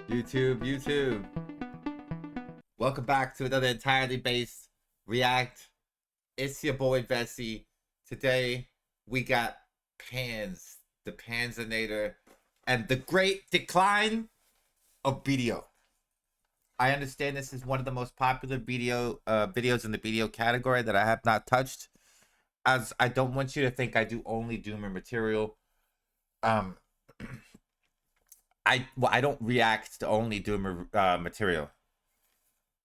YouTube. Welcome back to another entirely based React. It's your boy Vessi. Today we got Pans, the Panzinator, and the great decline of BDO. I understand this is one of the most popular videos in the BDO category that I have not touched, as I don't want you to think I do only Doomer material. I don't react to only Doomer material.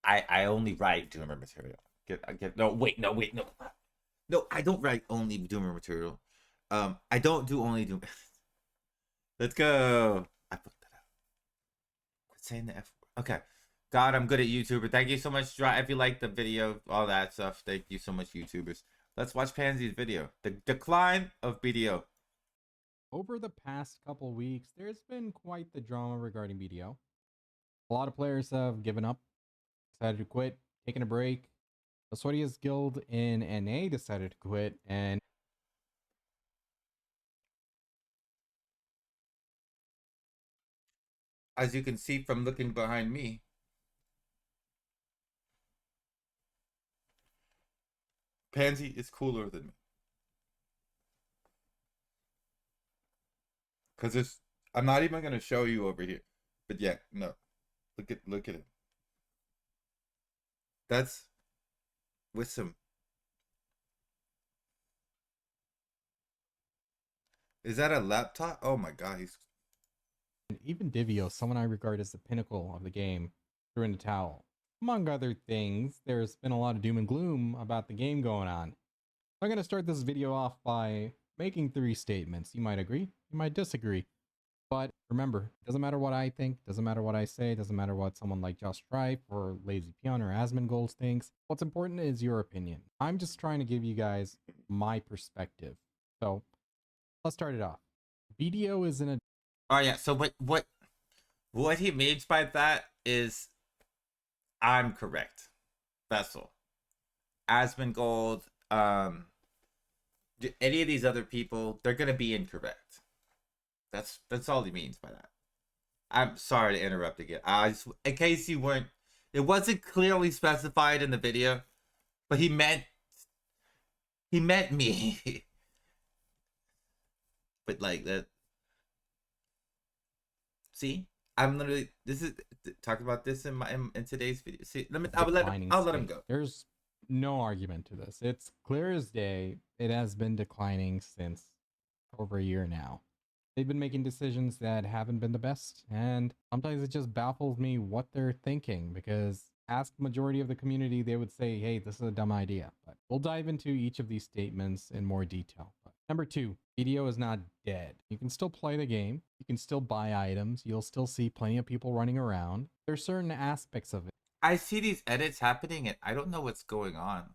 I only write Doomer material. No, I don't write only Doomer material. I don't do only Doomer. Let's go. I fucked that up. Quit saying the F word. Okay. God, I'm good at YouTuber. Thank you so much. If you like the video, all that stuff. Thank you so much, YouTubers. Let's watch Pansy's video. The decline of BDO. Over the past couple weeks, there's been quite the drama regarding BDO. A lot of players have given up, decided to quit, taken a break. The Sweatiest Guild in NA decided to quit, and As you can see from looking behind me, Pansy is cooler than me. Cause I'm not even gonna show you over here. But yeah, no. Look at it. That's with some. Is that a laptop? Oh my god, he's even Divio, someone I regard as the pinnacle of the game, threw in the towel. Among other things, there's been a lot of doom and gloom about the game going on. I'm going to start this video off by making 3 statements. You might agree, you might disagree. But remember, doesn't matter what I think, doesn't matter what I say, doesn't matter what someone like Just Stripe or Lazy Peon or Asmongold thinks. What's important is your opinion. I'm just trying to give you guys my perspective. So let's start it off. BDO is in a... Oh yeah, so what he means by that is I'm correct. Vessel. Asmongold, any of these other people, they're gonna be incorrect. That's all he means by that. I'm sorry to interrupt again. In case you weren't, it wasn't clearly specified in the video, but he meant me. But like that. See, I'm literally talking about this in today's video. See, I'll let him go. There's no argument to this. It's clear as day. It has been declining since over a year now. They've been making decisions that haven't been the best, and sometimes it just baffles me what they're thinking, because ask the majority of the community, they would say, hey, this is a dumb idea. But we'll dive into each of these statements in more detail. But number 2, BDO is not dead. You can still play the game. You can still buy items. You'll still see plenty of people running around. There's certain aspects of it. I see these edits happening, and I don't know what's going on.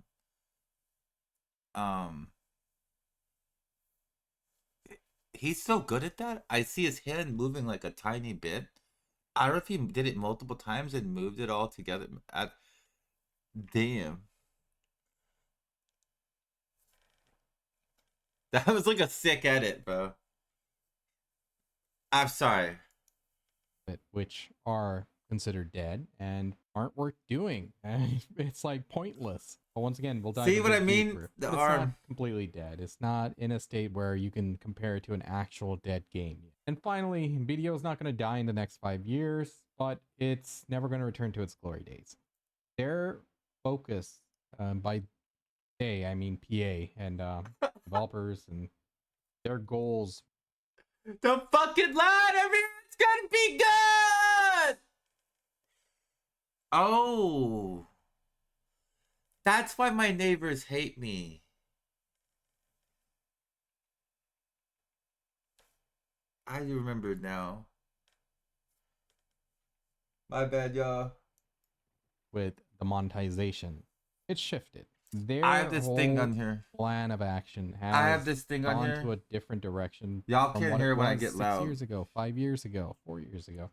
He's so good at that. I see his hand moving like a tiny bit. I don't know if he did it multiple times and moved it all together. Damn. That was like a sick edit, bro. I'm sorry. Which are considered dead and aren't worth doing. It's like pointless. But once again, we'll dive See what I mean? It's not completely dead. It's not in a state where you can compare it to an actual dead game. And finally, BDO is not going to die in the next 5 years, but it's never going to return to its glory days. Their focus, by they, I mean PA and developers, and their goals. The fucking line, everyone's gonna be good! Oh. That's why my neighbors hate me. I remember now. My bad, y'all. With the monetization, it's shifted. I have this thing on here. Plan of action has I have this thing on here. To a different direction. Y'all can't hear when I get loud. 6 years ago, 5 years ago, 4 years ago.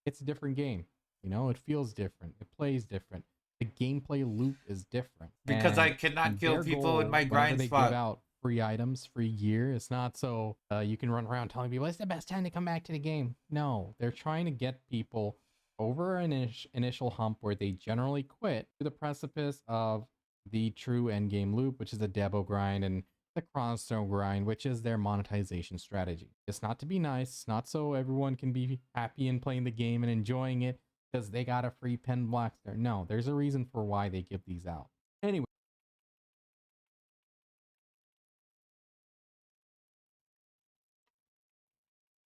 It's a different game. You know, it feels different. It plays different. The gameplay loop is different. Because I cannot kill people in my grind spot. Give out free items, free gear. It's not so you can run around telling people it's the best time to come back to the game. No, they're trying to get people over an initial hump where they generally quit to the precipice of the true end game loop, which is the Debo grind, and the Chronostone grind, which is their monetization strategy. It's not to be nice, not so everyone can be happy and playing the game and enjoying it because they got a free pen black there. No, there's a reason for why they give these out. Anyway.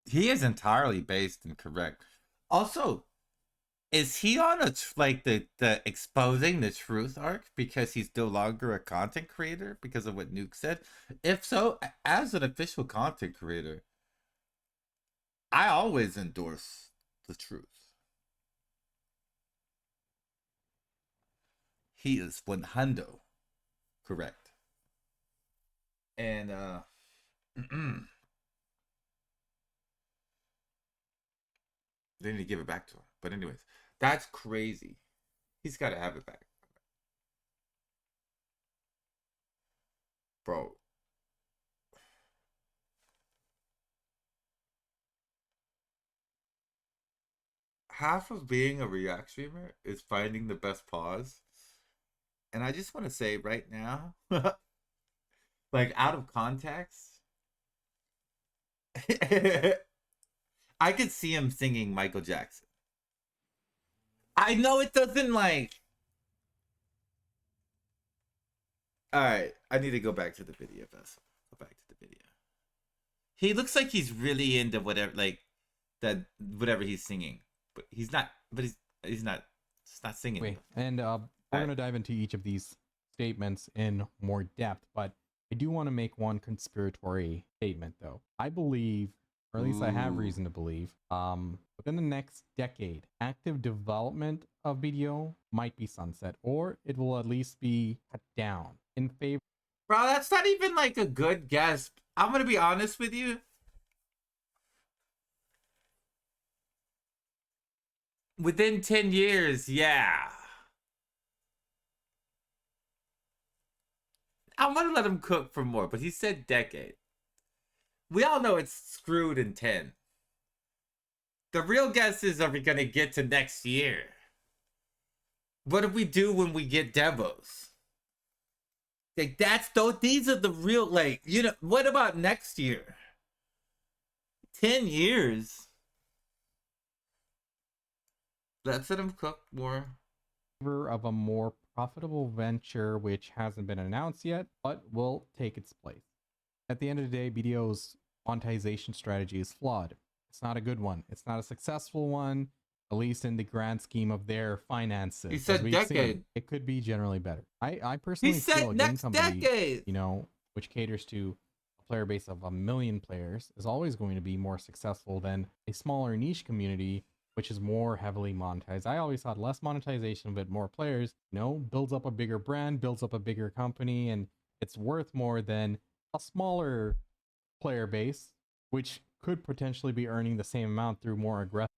He is entirely based and correct. Also, is he on a like the exposing the truth arc because he's no longer a content creator because of what Nuke said? If so, as an official content creator, I always endorse the truth. He is 100 correct. And they need to give it back to him. But anyways, that's crazy. He's got to have it back, bro. Half of being a React streamer is finding the best pause. And I just want to say right now, like out of context, I could see him singing Michael Jackson. I know it doesn't like. All right, I need to go back to the video. Vessel. Go back to the video. He looks like he's really into whatever, like that, whatever he's singing, but he's not. But he's not. It's not singing. Wait, and we're gonna dive into each of these statements in more depth, but I do want to make one conspiratory statement, though. I believe, or at least I have reason to believe, within the next decade, active development of BDO might be sunset, or it will at least be cut down in favor. Bro, that's not even like a good guess. I'm gonna be honest with you. Within 10 years, yeah. I'm gonna let him cook for more, but he said decade. We all know it's screwed in 10. The real guess is, are we gonna get to next year? What do we do when we get demos? Like that's though, these are the real, like, you know, what about next year? 10 years. Let's let him cook more. Of a more profitable venture which hasn't been announced yet, but will take its place. At the end of the day, BDO's monetization strategy is flawed. It's not a good one. It's not a successful one, at least in the grand scheme of their finances. He said decade. It could be generally better. I personally He feel said a game next company, decade. you know, which caters to a player base of 1 million players is always going to be more successful than a smaller niche community which is more heavily monetized. I always thought less monetization but more players, you know, builds up a bigger brand, builds up a bigger company, and it's worth more than a smaller player base, which could potentially be earning the same amount through more aggressive.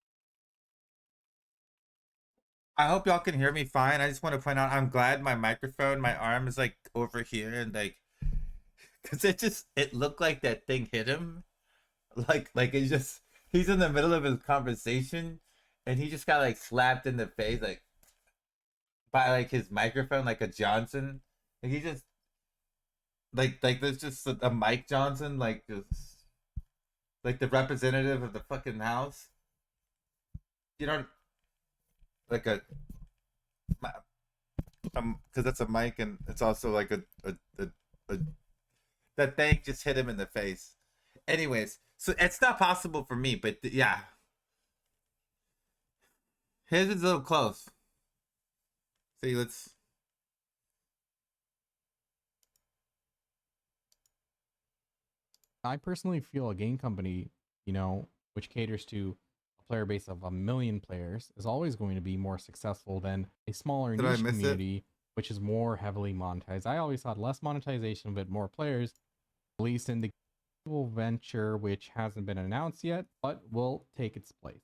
I hope y'all can hear me fine. I just want to point out, I'm glad my microphone, my arm is like over here and like, cause it looked like that thing hit him. Like it just, he's in the middle of his conversation and he just got like slapped in the face, like by like his microphone, like a Johnson. Like he just, like there's just a Mike Johnson, like just, like the representative of the fucking house. You know, like a, because that's a mic and it's also like a that thing just hit him in the face. Anyways, so it's not possible for me, but yeah, his is a little close. See, let's. I personally feel a game company, you know, which caters to a player base of 1 million players is always going to be more successful than a smaller Did I niche miss community, which is more heavily monetized. I always thought less monetization but more players, at least in the venture which hasn't been announced yet, but will take its place.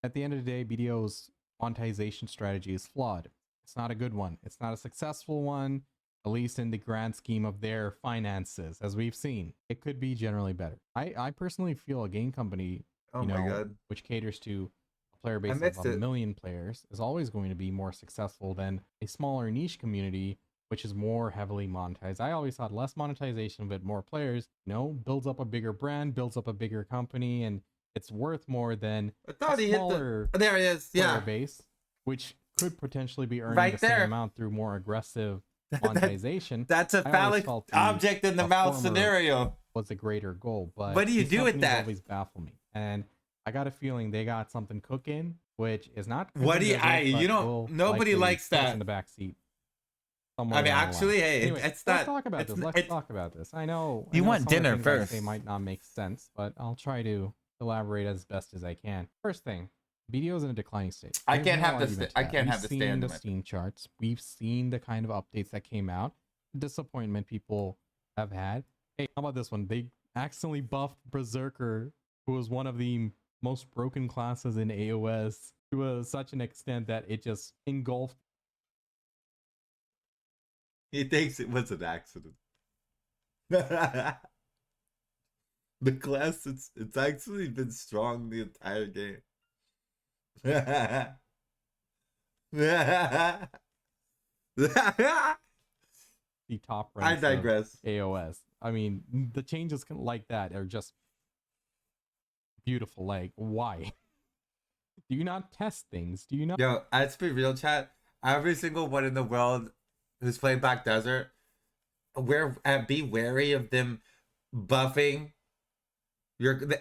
At the end of the day, BDO's monetization strategy is flawed. It's not a good one. It's not a successful one, at least in the grand scheme of their finances, as we've seen. It could be generally better. I personally feel a game company, Oh my god. which caters to a player I base of mixed a it. million players, is always going to be more successful than a smaller niche community, which is more heavily monetized. I always thought less monetization, but more players, builds up a bigger brand, builds up a bigger company, and it's worth more than I a thought he hit the. smaller There he is. player Yeah. base, which could potentially be earning Right the same there. amount through more aggressive That- monetization. That's a I always phallic felt object in the mouth former scenario. was a greater goal, but What do you these do with companies that? always baffle me, and I got a feeling they got something cooking, which is not. What do you? Crimson Desert, You but don't. will Nobody likely likes put us that. in the back seat. I Somewhere mean, down the line. actually, hey, Anyways, it's let's not. talk about It's, this. Let's talk about this. I know You want some of the dinner things I say first. might not make sense, but I'll try to elaborate as best as I can. First thing, BDO is in a declining state. I There's can't no have this. argument to I that. can't We've have the seen stand the in my. Steam charts. We've seen the kind of updates that came out. Disappointment people have had. Hey, how about this one? They accidentally buffed Berserker, who was one of the most broken classes in AOS, to such an extent that it just engulfed. He thinks it was an accident. The class, it's actually been strong the entire game. The top I ranks digress. of AOS. I mean, the changes like that are just beautiful. Like, why? Do you not test things? Do you not? Yo, let's be real, chat. Every single one in the world who's played Black Desert, be wary of them buffing.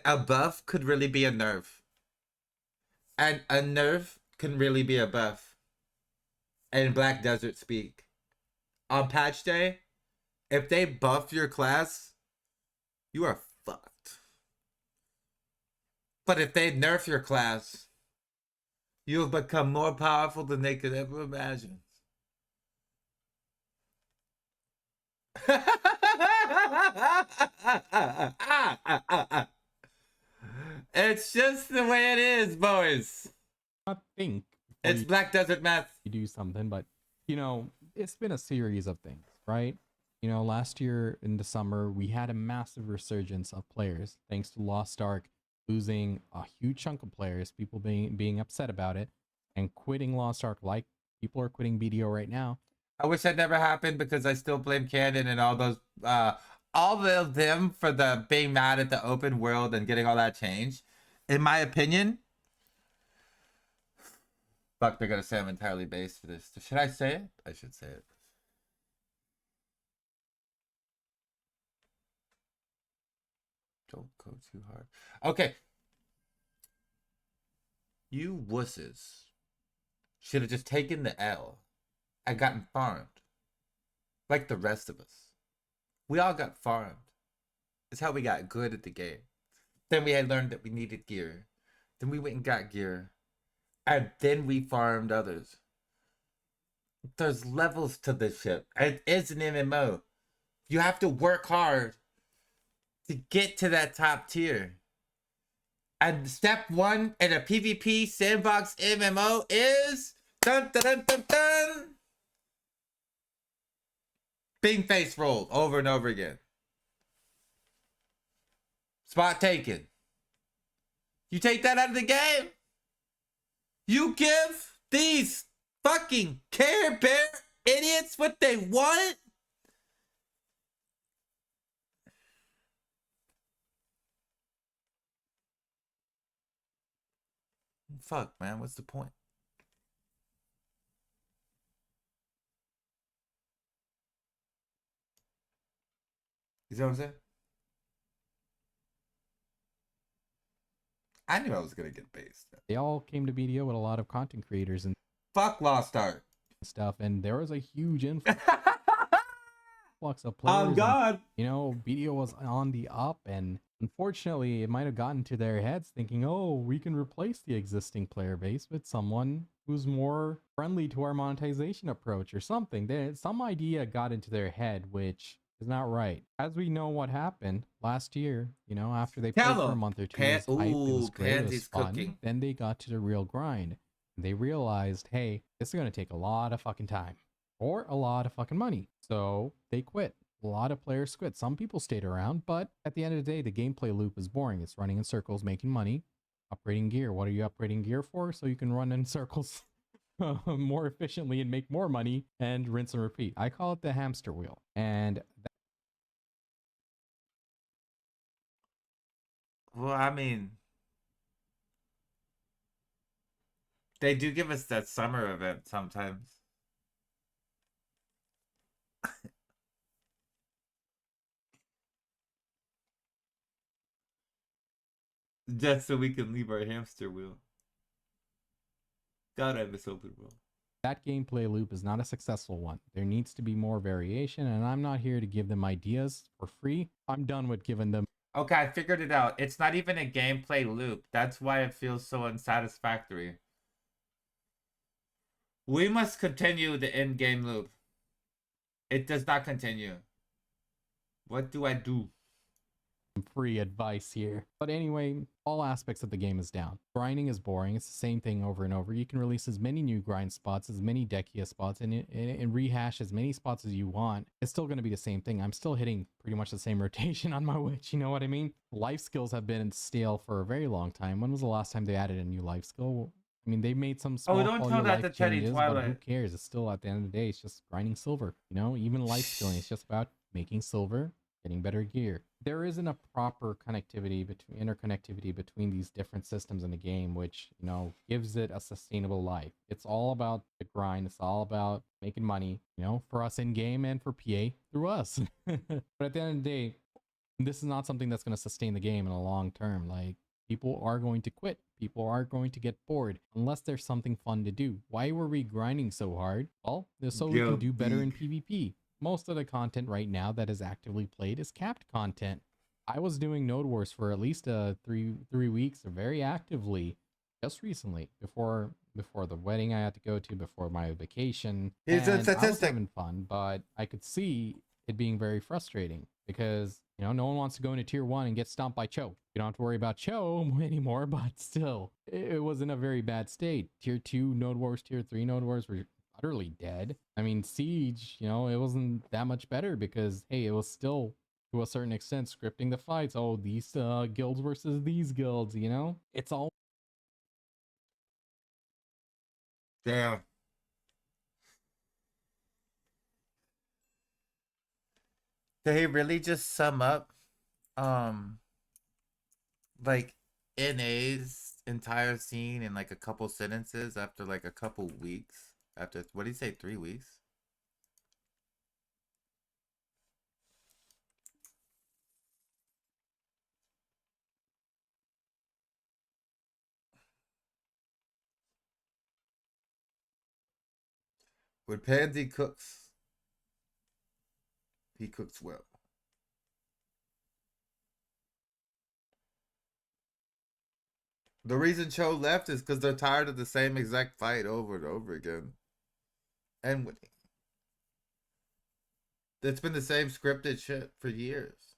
A buff could really be a nerf, and a nerf can really be a buff. In Black Desert speak, on patch day, if they buff your class, you are fucked. But if they nerf your class, you have become more powerful than they could ever imagine. It's just the way it is, boys. Not think It's Black Desert math. you do something, but it's been a series of things, right? Last year in the summer we had a massive resurgence of players thanks to Lost Ark losing a huge chunk of players, people being upset about it and quitting Lost Ark, like people are quitting BDO right now. I wish that never happened because I still blame Canon and all those all of them for the being mad at the open world and getting all that change. In my opinion, fuck, they're gonna say I'm entirely based for this. Should I say it? I should say it. Don't go too hard. Okay. You wusses should have just taken the L and gotten farmed. Like the rest of us. We all got farmed. It's how we got good at the game. Then we had learned that we needed gear. Then we went and got gear. And then we farmed others. There's levels to this shit. It is an MMO. You have to work hard to get to that top tier. And step one in a PvP sandbox MMO is dun dun dun dun dun. Being face rolled over and over again. Spot taken. You take that out of the game. You give these fucking Care Bear idiots what they want. Fuck, man. What's the point? You see what I'm saying? I knew I was gonna get based. They all came to BDO with a lot of content creators and Fuck Lost Ark. stuff, and there was a huge influx of players. Oh God. And, BDO was on the up, and unfortunately, it might have gotten to their heads thinking, oh, we can replace the existing player base with someone who's more friendly to our monetization approach or something. Some idea got into their head, which is not right. As we know what happened last year, after they played for a month or two, it was hype, it was great, it was fun. Cooking. Then they got to the real grind. They realized, hey, this is going to take a lot of fucking time. or a lot of fucking money. So they quit. A lot of players quit. Some people stayed around, but at the end of the day, the gameplay loop is boring. It's running in circles, making money, upgrading gear. What are you upgrading gear for? So you can run in circles more efficiently and make more money and rinse and repeat. I call it the hamster wheel. And Well, I mean, they do give us that summer event sometimes. Just so we can leave our hamster wheel. God, I miss open world. that gameplay loop is not a successful one. There needs to be more variation, and I'm not here to give them ideas for free. I'm done with giving them. Okay, I figured it out. It's not even a gameplay loop. That's why it feels so unsatisfactory. We must continue the in-game loop. It does not continue. What do I do? Free advice here. But anyway, all aspects of the game is down. Grinding is boring. It's the same thing over and over. You can release as many new grind spots, as many Dekia spots, and rehash as many spots as you want. It's still going to be the same thing. I'm still hitting pretty much the same rotation on my witch. You know what I mean? Life skills have been stale for a very long time. When was the last time they added a new life skill? I mean, they made some small don't quality tell of that to life Teddy changes, but who Twilight. cares? It's still, at the end of the day, it's just grinding silver. You know, even life skilling, it's just about making silver, getting better gear. There isn't a proper connectivity between interconnectivity between these different systems in the game, which, you know, gives it a sustainable life. It's all about the grind. It's all about making money, you know, for us in game and for PA through us. But at the end of the day, this is not something that's going to sustain the game in a long term. Like, people are going to quit. People are going to get bored unless there's something fun to do. Why were we grinding so hard? Well, so we can do better in PvP. Most of the content right now that is actively played is capped content. I was doing Node Wars for at least three weeks very actively just recently before the wedding I had to go to, before my vacation. Here's a And I was statistic. having fun, but I could see it being very frustrating because, you know, no one wants to go into tier 1 and get stomped by Cho. You don't have to worry about Cho anymore, but still, it was in a very bad state. Tier 2 Node Wars, tier 3 Node Wars were utterly dead. I mean, Siege, you know, it wasn't that much better because, hey, it was still, to a certain extent, scripting the fights. Oh, these guilds versus these guilds, you know? It's all. Damn. Did he really just sum up, um, like NA's entire scene in like a couple sentences after like a couple weeks? After, what did he say, 3 weeks? When Pansy cooks, he cooks well. The reason Cho left is because they're tired of the same exact fight over and over again. And winning. It's been the same scripted shit for years.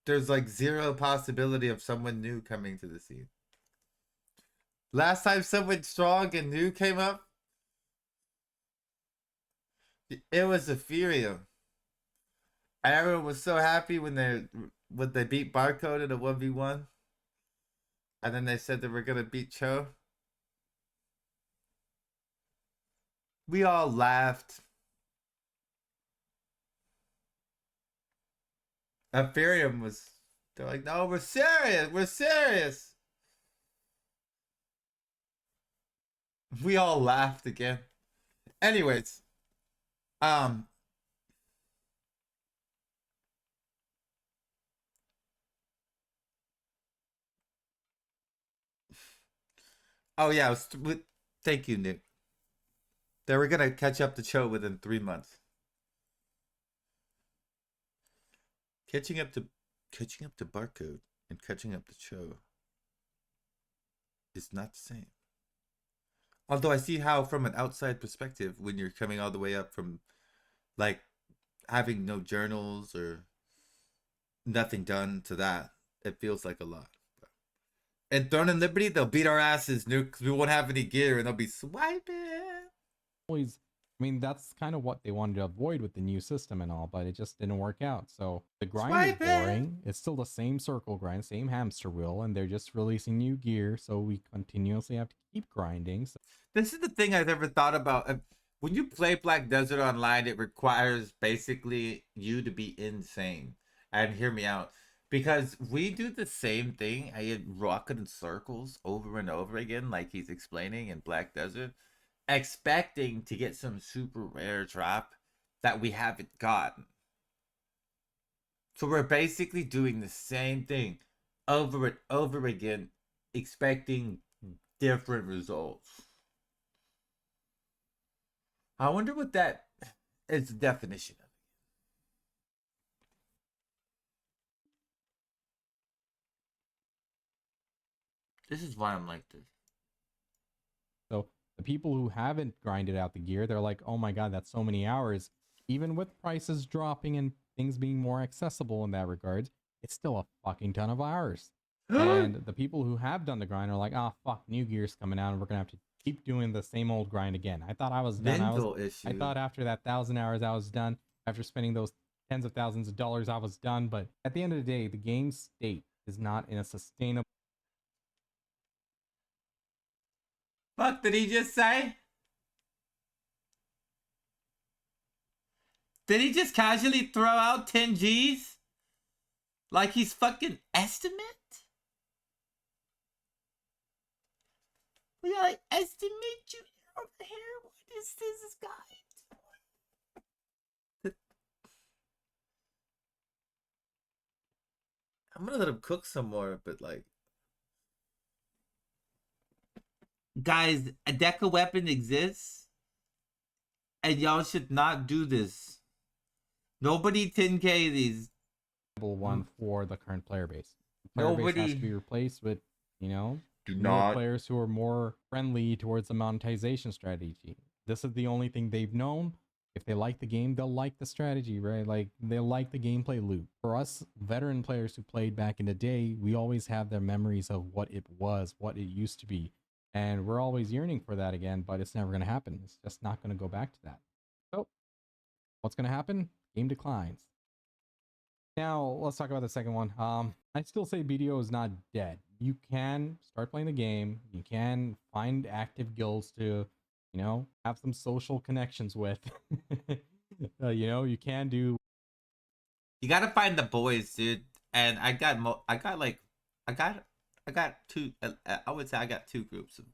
There's like zero possibility of someone new coming to the scene. Last time someone strong and new came up, it was Ethereum. Everyone was so happy when they beat Barcode in a 1v1. And then they said they were gonna beat Cho. We all laughed. Ethereum was, they're like, no, we're serious. We're serious. We all laughed again. Anyways, um, oh yeah, thank you, Nick. They were gonna catch up to Cho within 3 months. Catching up to Barcode and catching up to Cho is not the same. Although I see how, from an outside perspective, when you're coming all the way up from like having no journals or nothing done to that, it feels like a lot. And Throne and Liberty, they'll beat our asses, because we won't have any gear, and they'll be swiping. Always, I mean, that's kind of what they wanted to avoid with the new system and all, but it just didn't work out. So the grind is boring. It's still the same circle grind, same hamster wheel, and they're just releasing new gear, so we continuously have to keep grinding. So this is the thing I've ever thought about. When you play Black Desert Online, it requires basically you to be insane. And hear me out. Because we do the same thing. I get rocking in circles over and over again, like he's explaining in Black Desert, expecting to get some super rare drop that we haven't gotten. So we're basically doing the same thing over and over again, expecting different results. I wonder what that is the definition of. This is why I'm like this. So the people who haven't grinded out the gear, they're like, oh my god, that's so many hours. Even with prices dropping and things being more accessible in that regard, it's still a fucking ton of hours. And the people who have done the grind are like, oh fuck, new gear's coming out and we're gonna have to keep doing the same old grind again. I thought I was done. I thought after that 1,000 hours I was done. After spending those tens of thousands of dollars, I was done. But at the end of the day, the game's state is not in a sustainable. Fuck did he just say? Did he just casually throw out 10 G's? Like he's fucking estimate? We gotta estimate you over here? What is this guy? I'm gonna let him cook some more, but like, guys, a deca weapon exists, and y'all should not do this. Nobody 10k these. One for the current player base. The player base has to be replaced with, you know, newer players who are more friendly towards the monetization strategy. This is the only thing they've known. If they like the game, they'll like the strategy, right? Like they like the gameplay loop. For us veteran players who played back in the day, we always have their memories of what it was, what it used to be. And we're always yearning for that again, but it's never going to happen. It's just not going to go back to that. So what's going to happen? Game declines. Now let's talk about the second one. I still say BDO is not dead. You can start playing the game. You can find active guilds to, you know, have some social connections with. You know, you can do. You gotta find the boys, dude. And I got two. I would say I got two groups of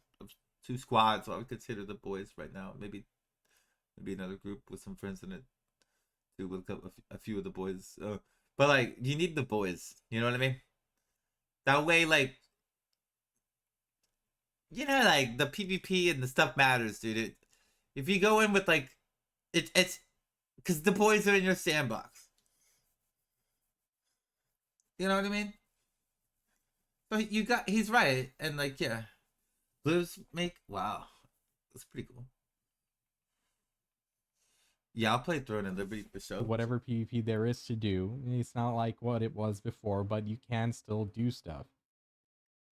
two squads. So I would consider the boys right now. Maybe another group with some friends in it. Too, with a few of the boys. But like, you need the boys. You know what I mean? That way, like, you know, like the PvP and the stuff matters, dude. If you go in with like, it's because the boys are in your sandbox. You know what I mean? So he's right, and like, yeah, blues make wow, that's pretty cool. Yeah, I'll play Throne and Liberty for sure. Whatever PvP there is to do. It's not like what it was before, but you can still do stuff.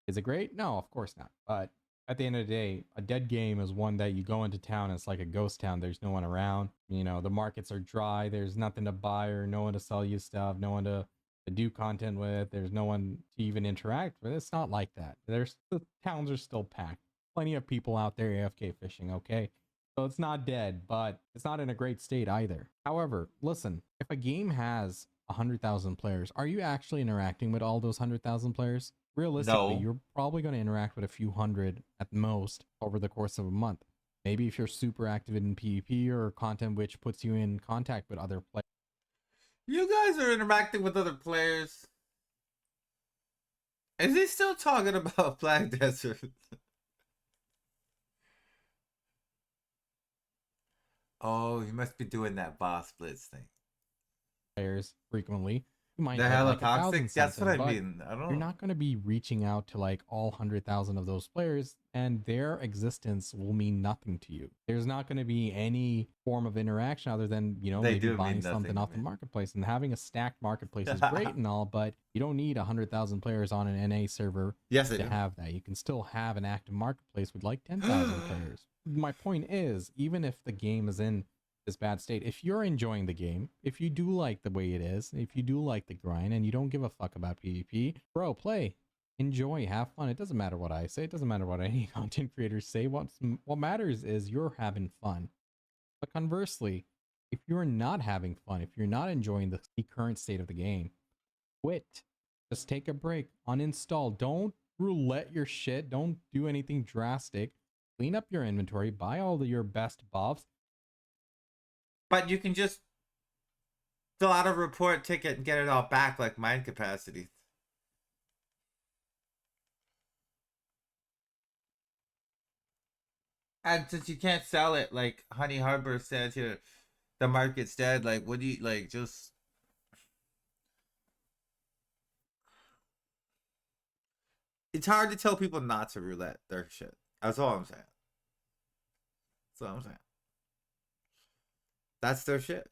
Is it great? No, of course not. But at the end of the day, a dead game is one that you go into town, it's like a ghost town. There's no one around. You know, the markets are dry. There's nothing to buy or no one to sell you stuff, no one to do content with. There's no one to even interact with. It's not like that. The towns are still packed. Plenty of people out there AFK fishing, okay? So it's not dead, but it's not in a great state either. However, listen, if a game has 100,000 players, are you actually interacting with all those 100,000 players? Realistically, you're probably going to interact with a few hundred at most over the course of a month. Maybe if you're super active in PvP or content which puts you in contact with other players. You guys are interacting with other players. Is he still talking about Black Desert? Oh, he must be doing that boss blitz thing. Players frequently. You might They're hit hella like 1,000 toxic. That's what something, I but mean. I you're don't. not going to be reaching out to like all 100,000 of those players, and their existence will mean nothing to you. There's not going to be any form of interaction other than, They maybe do buying mean something nothing to off the me. marketplace. And having a stacked marketplace is great and all, but you don't need 100,000 players on an NA server Yes, I to do. have that. You can still have an active marketplace with like 10,000 players. My point is, even if the game is in this bad state, if you're enjoying the game, if you do like the way it is, if you do like the grind and you don't give a fuck about PvP, bro, play, enjoy, have fun. It doesn't matter what I say, it doesn't matter what any content creators say. What matters is you're having fun. But conversely, if you're not having fun, if you're not enjoying the current state of the game, quit. Just take a break, uninstall. Don't roulette your shit, don't do anything drastic. Clean up your inventory, buy all your best buffs. But you can just fill out a report ticket and get it all back like mind capacity. And since you can't sell it, like Honey Harbor said here, the market's dead. Like, what do you like? Just it's hard to tell people not to roulette their shit. That's all I'm saying. That's all I'm saying. That's their shit.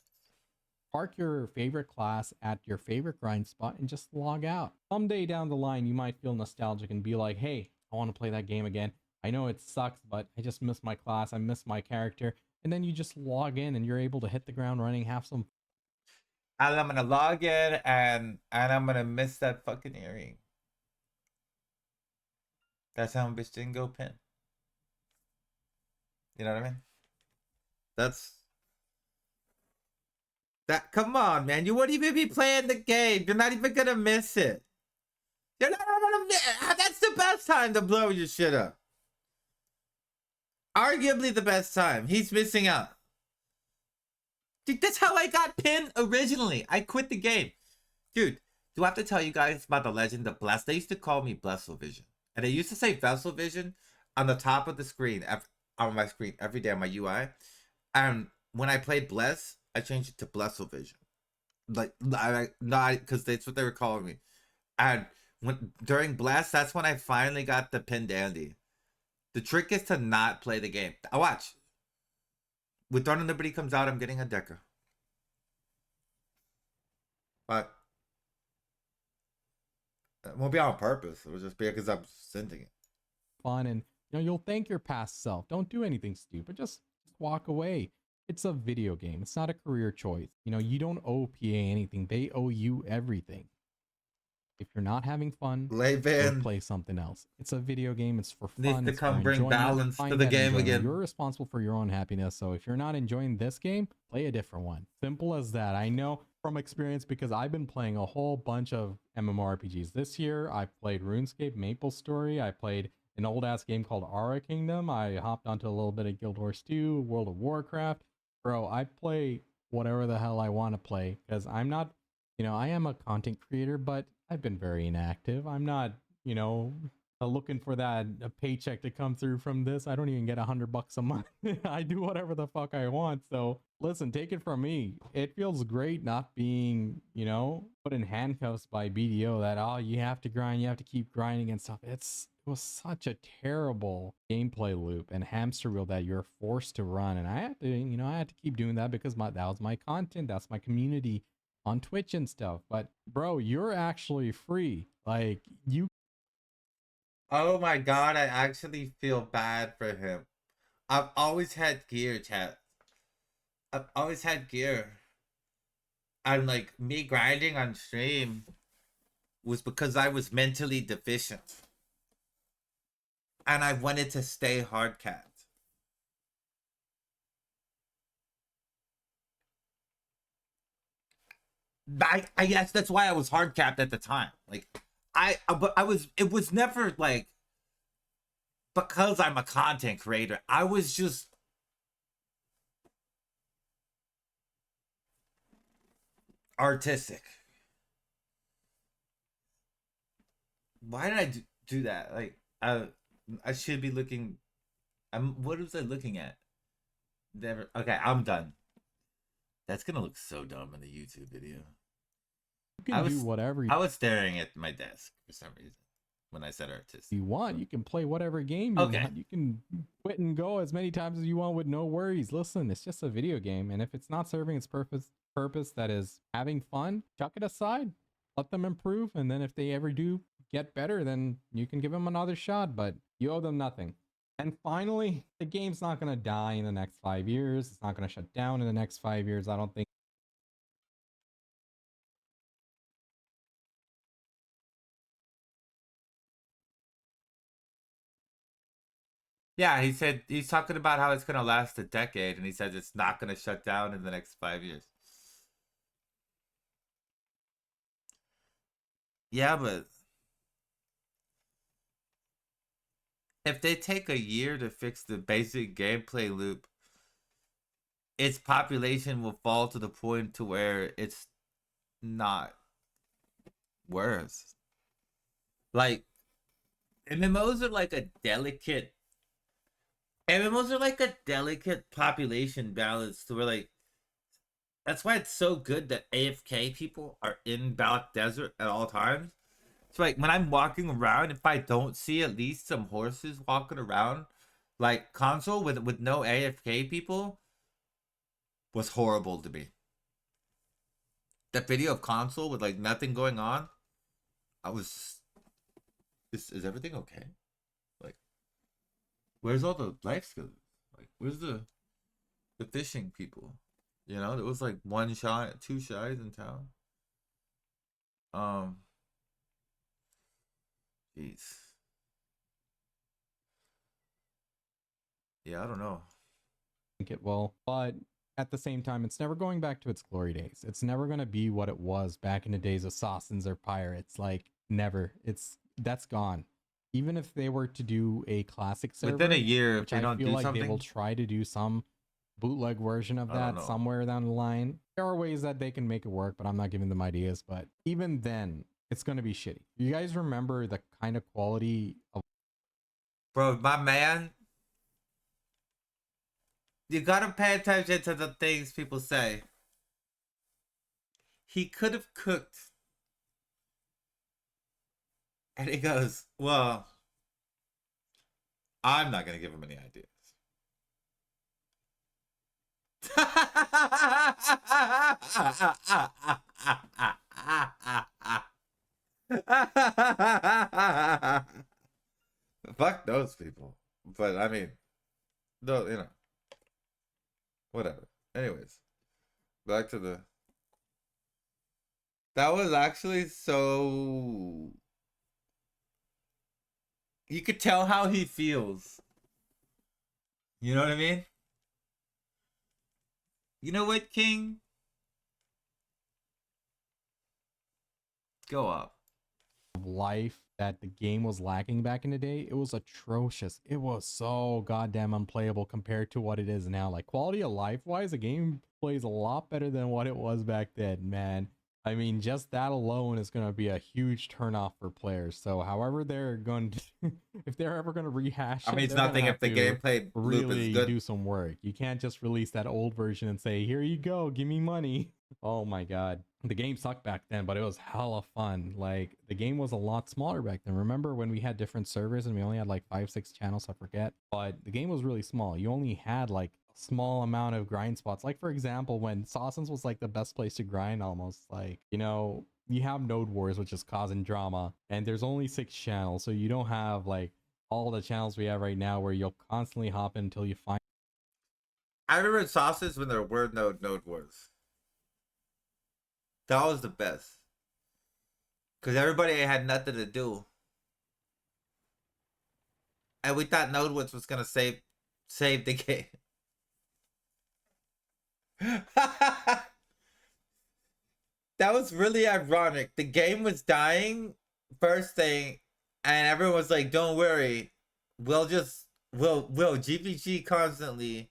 Park your favorite class at your favorite grind spot and just log out. Someday down the line, you might feel nostalgic and be like, hey, I want to play that game again. I know it sucks, but I just miss my class. I miss my character. And then you just log in and you're able to hit the ground running, have some. And I'm gonna log in and I'm gonna miss that fucking earring. That's how bitch didn't go pin. You know what I mean? That's that. Come on, man. You wouldn't even be playing the game. You're not even gonna miss it. You're not gonna miss. That's the best time to blow your shit up. Arguably the best time. He's missing out. Dude, that's how I got pinned originally. I quit the game. Dude, do I have to tell you guys about the legend of Bless? They used to call me Blessel Vision. And they used to say Vessel Vision on the top of the screen, on my screen every day on my UI. And when I played Bless, I changed it to Blessel Vision. Like, not because that's what they were calling me. And during Bless, that's when I finally got the pin dandy. The trick is to not play the game. I watch. With Dawn of Liberty comes out, I'm getting a Decker. But it won't be on purpose. It will just be because I'm sending it. Fun, and you'll thank your past self. Don't do anything stupid. Just walk away. It's a video game. It's not a career choice. You don't owe PA anything. They owe you everything. If you're not having fun, go Layvan play something else. It's a video game. It's for needs fun. to It's for come bring enjoyment. balance to Find the that game enjoyment. again. You're responsible for your own happiness. So if you're not enjoying this game, play a different one. Simple as that. I know from experience because I've been playing a whole bunch of MMORPGs this year. I played RuneScape, Maple Story. I played an old ass game called Aura Kingdom. I hopped onto a little bit of Guild Wars 2, World of Warcraft. Bro, I play whatever the hell I want to play because I'm not, I am a content creator, but I've been very inactive. I'm not, looking for that a paycheck to come through from this. I don't even get $100 a month. I do whatever the fuck I want. So listen, take it from me. It feels great not being, put in handcuffs by BDO that, oh, you have to grind, you have to keep grinding and stuff. It was such a terrible gameplay loop and hamster wheel that you're forced to run. And I had to, I had to keep doing that because that was my content. That's my community on Twitch and stuff. But bro, you're actually free. Like you. Oh my god, I actually feel bad for him. I've always had gear, chat. I've always had gear. And like me grinding on stream was because I was mentally deficient. And I wanted to stay hard capped. I guess that's why I was hard capped at the time. Like but it was never like because I'm a content creator. I was just artistic. Why did I do that? Like I should be looking. What was I looking at? Never. Okay, I'm done. That's gonna look so dumb in the YouTube video. You I can do was whatever I was staring at my desk for some reason when I said artistic. you want. You can play whatever game you Okay. want. You can quit and go as many times as you want with no worries. Listen, it's just a video game, and if it's not serving its purpose that is having fun, chuck it aside. Let them improve, and then if they ever do get better, then you can give them another shot, but you owe them nothing. And finally, the game's not going to die in the next 5 years. It's not going to shut down in the next 5 years. I don't think. Yeah, he said he's talking about how it's gonna last a decade, and he says it's not gonna shut down in the next 5 years. Yeah, but if they take a year to fix the basic gameplay loop, its population will fall to the point to where it's not worse. Like MMOs are like a delicate MMOs are like a delicate population balance to where like that's why it's so good that AFK people are in Balak Desert at all times. So like when I'm walking around, if I don't see at least some horses walking around, like console with no AFK people was horrible to me. That video of console with like nothing going on, I was is everything okay? Like where's all the life skills? Like where's the fishing people? You know, there was like one shy, two shies in town. Um Jeez. Yeah, I don't know. Think it will, but at the same time, it's never going back to its glory days. It's never going to be what it was back in the days of assassins or pirates. Like never. That's gone. Even if they were to do a classic Within a server, year, if which they I don't feel do like they will something, try to do some bootleg version of I don't that know. somewhere down the line. There are ways that they can make it work, but I'm not giving them ideas. But even then, it's going to be shitty. You guys remember the kind of quality of Bro, my man, you gotta pay attention to the things people say. He could have cooked. And he goes, well, I'm not gonna give him any ideas. Fuck those people. But I mean, no, you know, whatever. Anyways, back to the. That was actually so. You could tell how he feels. You know what I mean? You know what, King? Go up. life that the game was lacking back in the day. It was atrocious. It was so goddamn unplayable compared to what it is now. Like quality of life wise, the game plays a lot better than what it was back then, man. I mean, just that alone is going to be a huge turnoff for players. So, however, they're going to, if they're ever going to rehash I mean, it, it's they're going to nothing have if the to gameplay loop is really good. do some work. You can't just release that old version and say, here you go, give me money. Oh my god. The game sucked back then, but it was hella fun. Like the game was a lot smaller back then. Remember when we had different servers and we only had like 5, 6 channels, I forget. But the game was really small. You only had like a small amount of grind spots. Like for example, when Sawsons was like the best place to grind almost. Like, you know, you have Node Wars, which is causing drama, and there's only 6 channels, so you don't have like all the channels we have right now where you'll constantly hop in until you find. I remember in Sauces when there were no Node Wars. That was the best. Because everybody had nothing to do. And we thought Node Wars was going to save the game. That was really ironic. The game was dying first thing, and everyone was like, "Don't worry, we'll GPG constantly,"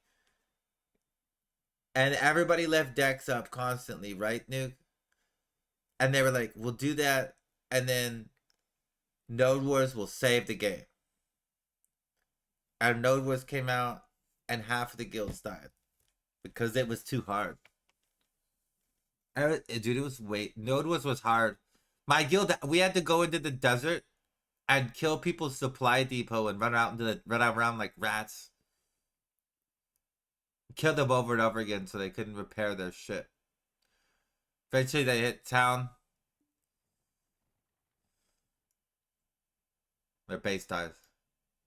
and everybody left decks up constantly, right, Nuke? And they were like, "We'll do that," and then Node Wars will save the game. And Node Wars came out, and half of the guilds died because it was too hard. Dude, it was Node was hard. My guild, we had to go into the desert and kill people's supply depot and run around like rats. Kill them over and over again so they couldn't repair their shit. Eventually, they hit town. Their base dies.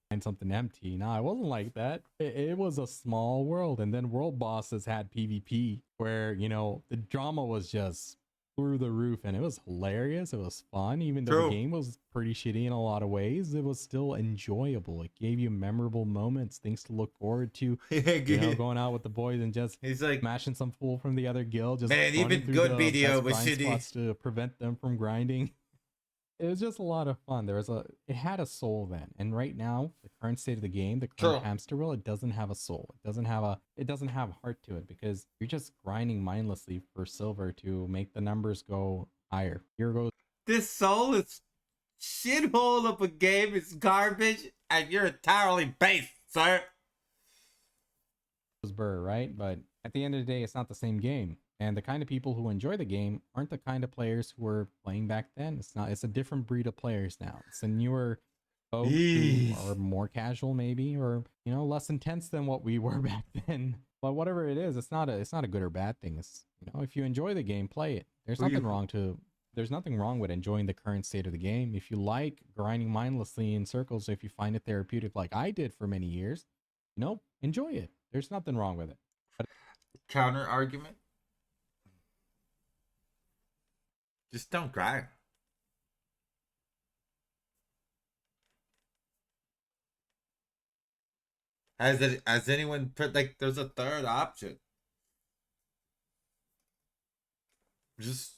Find something empty. No, it wasn't like that. It was a small world, and then world bosses had PvP where, you know, the drama was just through the roof, and it was hilarious. It was fun. Even though the game was pretty shitty in a lot of ways, it was still enjoyable. It gave you memorable moments, things to look forward to. You know, going out with the boys and just he's like smashing some fool from the other guild. Just man, even good BDO was shitty spots to prevent them from grinding. It was just a lot of fun. It had a soul then, and right now, the current state of the game, the current hamster wheel, it doesn't have a soul. It doesn't have heart to it because you're just grinding mindlessly for silver to make the numbers go higher. Here goes this soul is shithole of a game. It's garbage, and you're entirely based, sir. Burr, right? But at the end of the day, it's not the same game. And the kind of people who enjoy the game aren't the kind of players who were playing back then. It's a different breed of players now. It's a newer folks who are more casual maybe, or, you know, less intense than what we were back then. But whatever it is, it's not a good or bad thing. It's, you know, if you enjoy the game, play it. There's nothing wrong with enjoying the current state of the game. If you like grinding mindlessly in circles, if you find it therapeutic like I did for many years, you know, enjoy it. There's nothing wrong with it. But counter argument. Just don't grind. Has anyone put like there's a third option? Just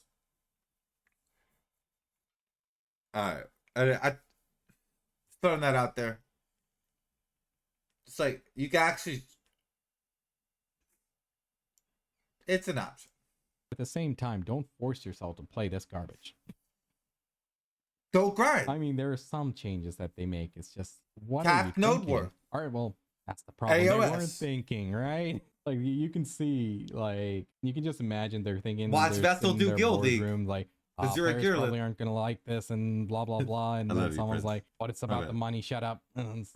alright. I throwing that out there. It's like you can actually it's an option. At the same time, don't force yourself to play this garbage. Don't grind. I mean, there are some changes that they make. It's just what Cap are you node thinking? work. All right, well, that's the problem. AOS. They weren't thinking, right? Like you can see, like you can just imagine they're thinking. Watch Vessel do Guild League. Like, players probably aren't gonna like this and blah blah blah. And then someone's like, "But it's about the money. Shut up." And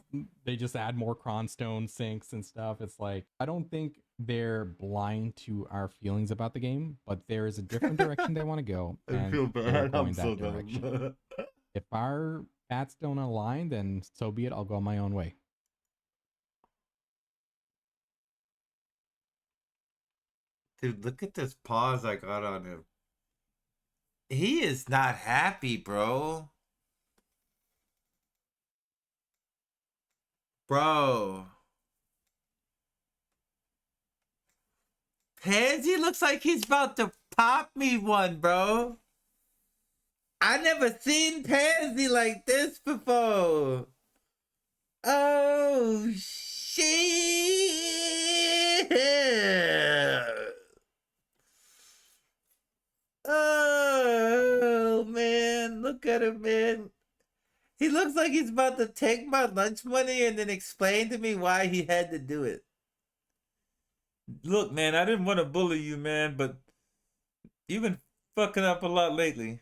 they just add more cronstone sinks and stuff. It's like I don't think they're blind to our feelings about the game, but there is a different direction they want to go. And I feel bad. I'm so direction. If our paths don't align, then so be it. I'll go my own way. Dude, look at this pause I got on him. He is not happy, bro. Bro. Pansy looks like he's about to pop me one, bro. I never seen Pansy like this before. Oh, shit. Oh, man. Look at him, man. He looks like he's about to take my lunch money and then explain to me why he had to do it. Look, man, I didn't want to bully you, man, but you've been fucking up a lot lately.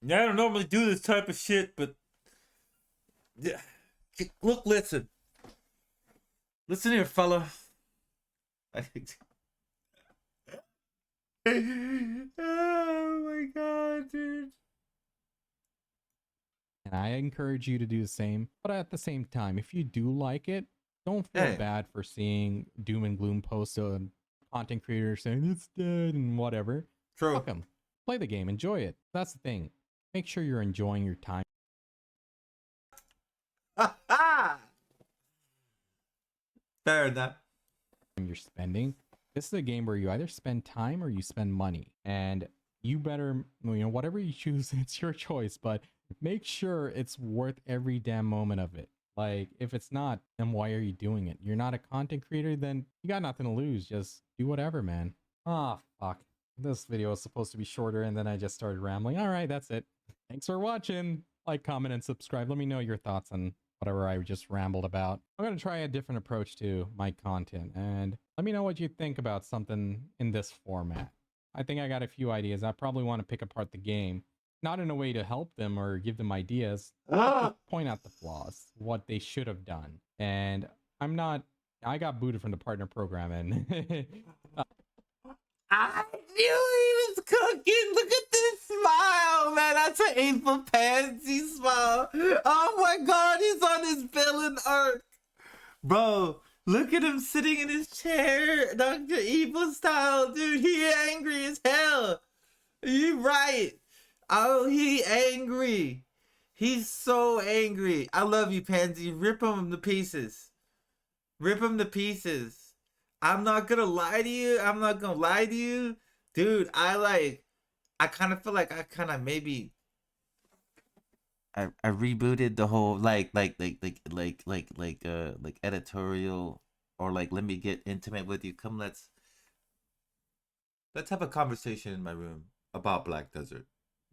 Yeah, I don't normally do this type of shit, but yeah. Look, listen. Listen here, fella. Oh my god, dude. And I encourage you to do the same. But at the same time, if you do like it, don't feel bad for seeing doom and gloom posts on content creators saying it's dead and whatever. True. Fuck them. Play the game. Enjoy it. That's the thing. Make sure you're enjoying your time. Fair enough. You're spending. This is a game where you either spend time or you spend money. And you better, you know, whatever you choose, it's your choice. But make sure it's worth every damn moment of it. Like, if it's not, then why are you doing it? You're not a content creator, then you got nothing to lose. Just do whatever, man. Ah, fuck. This video was supposed to be shorter, and then I just started rambling. All right, that's it. Thanks for watching. Like, comment, and subscribe. Let me know your thoughts on whatever I just rambled about. I'm going to try a different approach to my content, and let me know what you think about something in this format. I think I got a few ideas. I probably want to pick apart the game, not in a way to help them or give them ideas, but to point out the flaws, what they should have done. And I got booted from the partner program, and I knew he was cooking. Look at this smile, man. That's an April Pansy smile. Oh my god, he's on his villain arc. Bro, look at him sitting in his chair, Dr. Evil style. Dude, he angry as hell. You right. Oh, he angry. He's so angry. I love you, Pansy. Rip him to pieces. Rip him to pieces. I'm not gonna lie to you. I'm not gonna lie to you. Dude, I kind of feel like I kind of maybe I rebooted the whole like editorial, or like, let me get intimate with you. Come, let's have a conversation in my room about Black Desert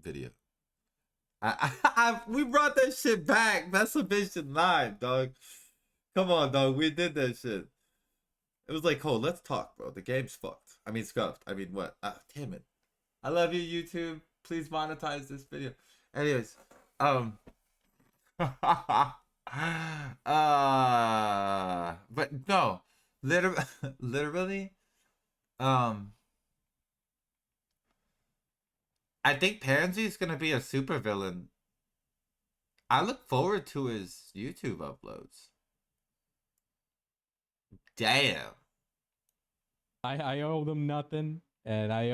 video. We brought that shit back. That's a Vision Live, dog. Come on, dog. We did that shit. It was like, oh, let's talk, bro. The game's fucked. I mean, scuffed. I mean, what? Ah, damn it. I love you, YouTube. Please monetize this video. Anyways, but no, literally, I think Pansy's gonna be a super villain. I look forward to his YouTube uploads. Damn. I owe them nothing, and I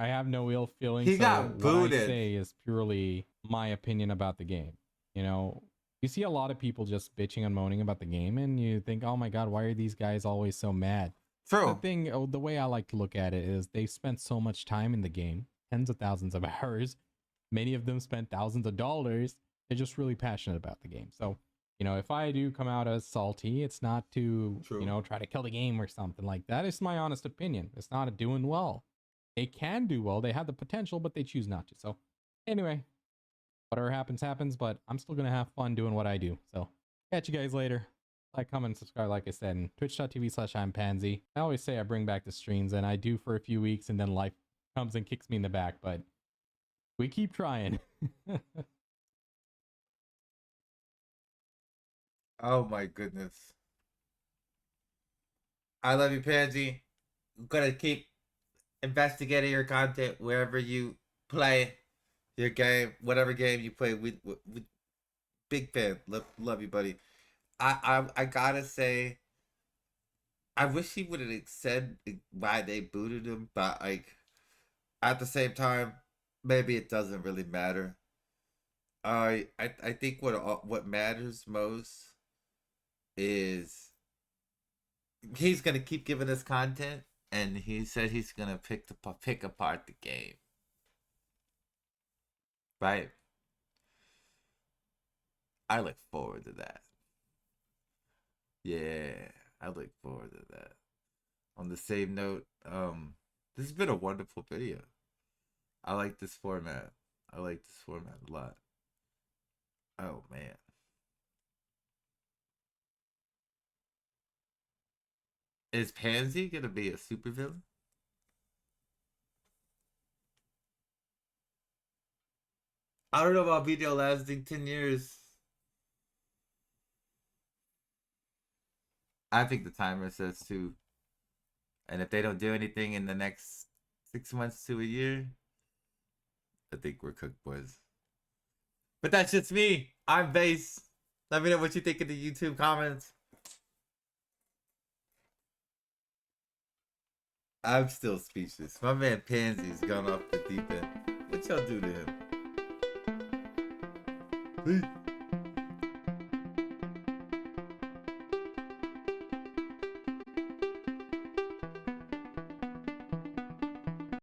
have no ill feelings. He so got what I booted. say is purely my opinion about the game. You know, you see a lot of people just bitching and moaning about the game, and you think, oh my god, why are these guys always so mad? True. The way I like to look at it is they spent so much time in the game, tens of thousands of hours. Many of them spent thousands of dollars. They're just really passionate about the game. So, you know, if I do come out as salty, it's not to, True. you know, try to kill the game or something like that. It's my honest opinion. It's not doing well. They can do well. They have the potential, but they choose not to. So, anyway, whatever happens, happens. But I'm still going to have fun doing what I do. So, catch you guys later. Like, comment, subscribe, like I said, and twitch.tv/I'mPansy. I always say I bring back the streams, and I do for a few weeks, and then life comes and kicks me in the back. But we keep trying. Oh my goodness. I love you, Pansy. I'm gonna keep investigating your content wherever you play your game, whatever game you play. We big fan. Love you, buddy. I gotta say, I wish he would have said why they booted him, but like at the same time, maybe it doesn't really matter. I think what matters most is he's gonna keep giving us content, and he said he's gonna pick apart the game, right? I look forward to that. Yeah, I look forward to that. On the same note, this has been a wonderful video. I like this format. I like this format a lot. Oh man. Is Pansy gonna be a supervillain? I don't know about BDO lasting 10 years. I think the timer says 2. And if they don't do anything in the next 6 months to a year, I think we're cooked, boys. But that's just me. I'm Base. Let me know what you think in the YouTube comments. I'm still speechless. My man Pansy's gone off the deep end. What y'all do to him? Peace.